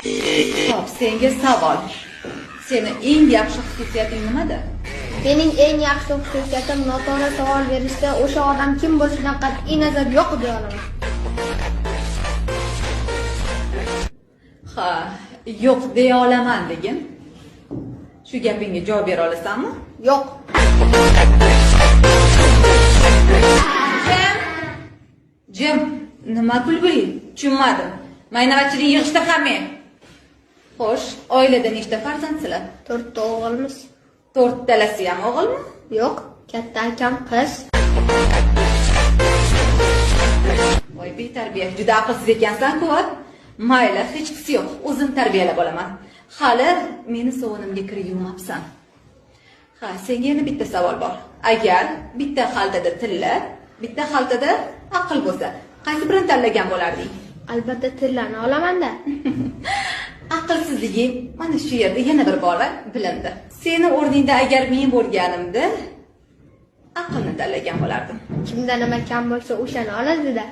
Xo'p, senga savol. Seni eng yaxshi xususiyating nimada? Mening eng yaxshi xususiyatim noto'g'ri savol berishda o'sha odam kim bo'lishidan qat'iy nazar yo'q deya olaman. Ha, yo'q deya olaman degin. Shu gapingga javob bera olasanmi? Yo'q. Jim, nima kulguli? Tushunmadim. Maynavachchilik yig'ishda qami. Xo'sh, oilada nechta farzandsizlar? 4 ta o'g'ilmiz. 4 talasi ham o'g'ilmi? Yo'q, katta akam qiz. Voy betarbiya, juda aqlsiz ekansan-ku. Mayli, hech qisi yo'q. O'zim tarbiyalab olaman. Hali meni sovunimga kir yuvmabsan. Ha, senga yana bitta savol bor. Agar bitta xaltada tilla, bitta xaltada aql bo'lsa, qaysi birini tanlagan bo'larding? Albatta tillarni olaman-da. Aqlsizliging mana shu yerda yana bir bora bilindi. Seni o'rningda agar men bo'lganimda aqlni tanlagan bo'lardim. Kimda nima kam bo'lsa o'shani oladi-da.